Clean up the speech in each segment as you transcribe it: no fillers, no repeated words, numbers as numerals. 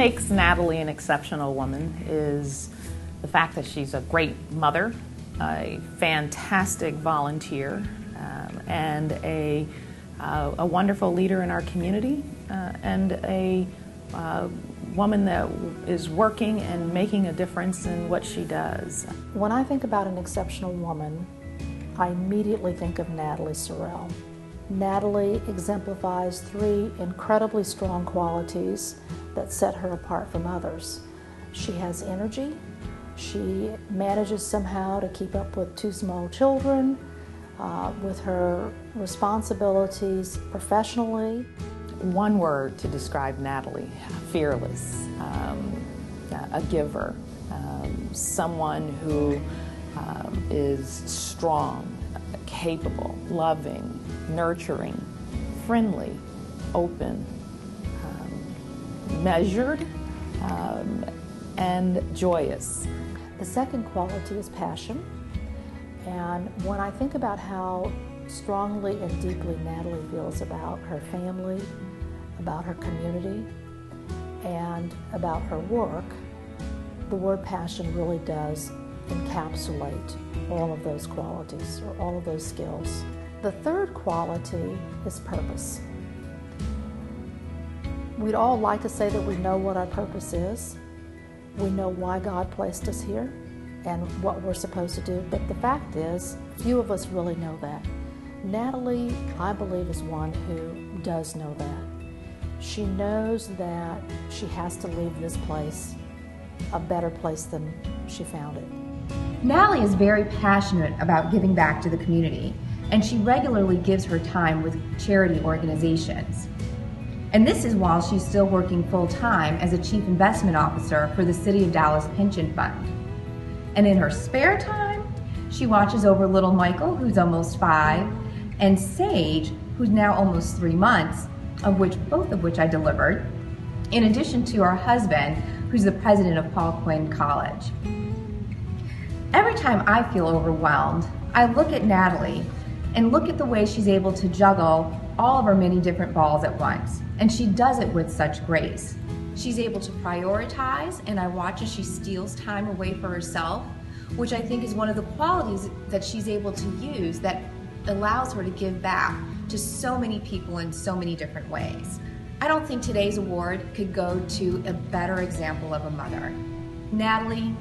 makes Natalie an exceptional woman is the fact that she's a great mother, a fantastic volunteer, and a wonderful leader in our community, and a woman that is working and making a difference in what she does. When I think about an exceptional woman, I immediately think of Natalie Sorrell. Natalie exemplifies three incredibly strong qualities that set her apart from others. She has energy. She manages somehow to keep up with two small children, with her responsibilities professionally. One word to describe Natalie: fearless, a giver, someone who is strong, capable, loving, nurturing, friendly, open, measured, and joyous. The second quality is passion. And when I think about how strongly and deeply Natalie feels about her family, about her community, and about her work, the word passion really does encapsulate all of those qualities or all of those skills. The third quality is purpose. We'd all like to say that we know what our purpose is. We know why God placed us here and what we're supposed to do, but the fact is, few of us really know that. Natalie, I believe, is one who does know that. She knows that she has to leave this place a better place than she found it. Natalie is very passionate about giving back to the community, and she regularly gives her time with charity organizations. And this is while she's still working full-time as a Chief Investment Officer for the City of Dallas Pension Fund. And in her spare time, she watches over little Michael, who's almost 5, and Sage, who's now almost 3 months, both of which I delivered, in addition to her husband, who's the president of Paul Quinn College. Every time I feel overwhelmed, I look at Natalie and look at the way she's able to juggle all of her many different balls at once. And she does it with such grace. She's able to prioritize, and I watch as she steals time away for herself, which I think is one of the qualities that she's able to use that allows her to give back to so many people in so many different ways. I don't think today's award could go to a better example of a mother. Natalie,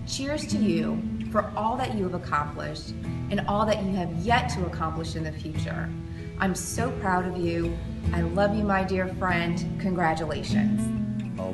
cheers to you for all that you have accomplished and all that you have yet to accomplish in the future. I'm so proud of you. I love you, my dear friend. Congratulations.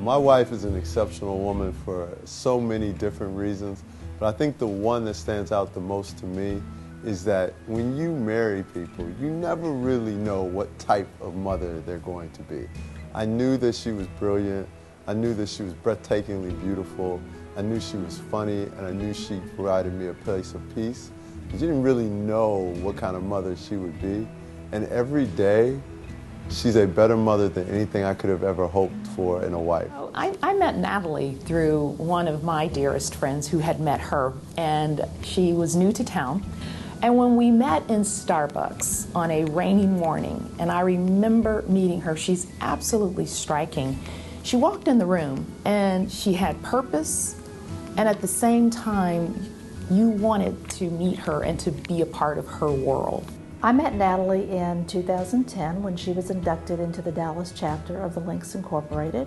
My wife is an exceptional woman for so many different reasons, but I think the one that stands out the most to me is that when you marry people, you never really know what type of mother they're going to be. I knew that she was brilliant. I knew that she was breathtakingly beautiful. I knew she was funny, and I knew she provided me a place of peace. But you didn't really know what kind of mother she would be. And every day, she's a better mother than anything I could have ever hoped for in a wife. I met Natalie through one of my dearest friends who had met her, and she was new to town. And when we met in Starbucks on a rainy morning, and I remember meeting her, she's absolutely striking. She walked in the room and she had purpose, and at the same time, you wanted to meet her and to be a part of her world. I met Natalie in 2010 when she was inducted into the Dallas chapter of the Links Incorporated.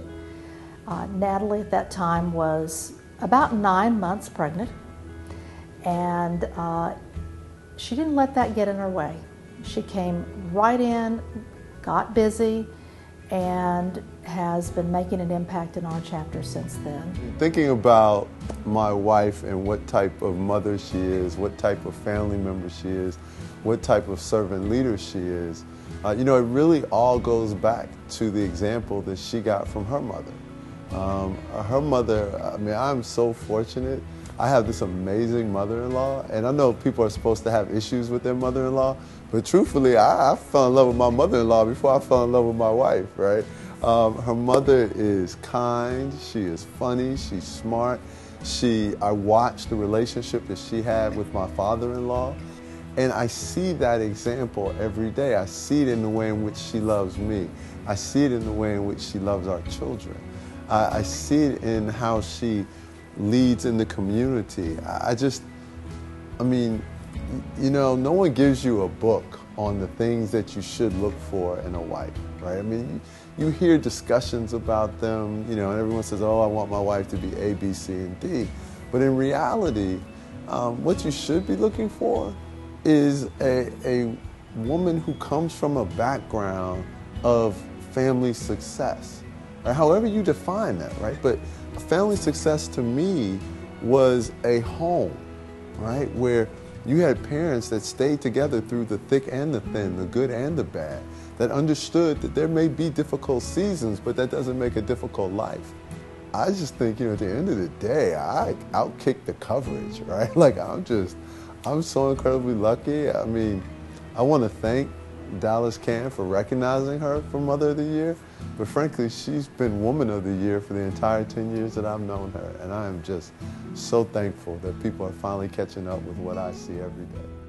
Natalie at that time was about 9 months pregnant, and she didn't let that get in her way. She came right in, got busy, and has been making an impact in our chapter since then. Thinking about my wife and what type of mother she is, what type of family member she is, what type of servant leader she is, it really all goes back to the example that she got from her mother. Her mother, I'm so fortunate. I have this amazing mother-in-law, and I know people are supposed to have issues with their mother-in-law, but truthfully, I fell in love with my mother-in-law before I fell in love with my wife, right? Her mother is kind, she is funny, she's smart. I watched the relationship that she had with my father-in-law, and I see that example every day. I see it in the way in which she loves me. I see it in the way in which she loves our children. I see it in how she leads in the community. I mean, you know, no one gives you a book on the things that you should look for in a wife, right? I mean, you hear discussions about them, you know, and everyone says, oh, I want my wife to be A, B, C, and D. But in reality, what you should be looking for is a woman who comes from a background of family success, right? However you define that, right? But family success to me was a home, right? Where you had parents that stayed together through the thick and the thin, the good and the bad, that understood that there may be difficult seasons, but that doesn't make a difficult life. I just think, you know, at the end of the day, I outkicked the coverage, right? Like, I'm so incredibly lucky. I mean, I want to thank Dallas Kenn for recognizing her for Mother of the Year, but frankly, she's been Woman of the Year for the entire 10 years that I've known her, and I am just so thankful that people are finally catching up with what I see every day.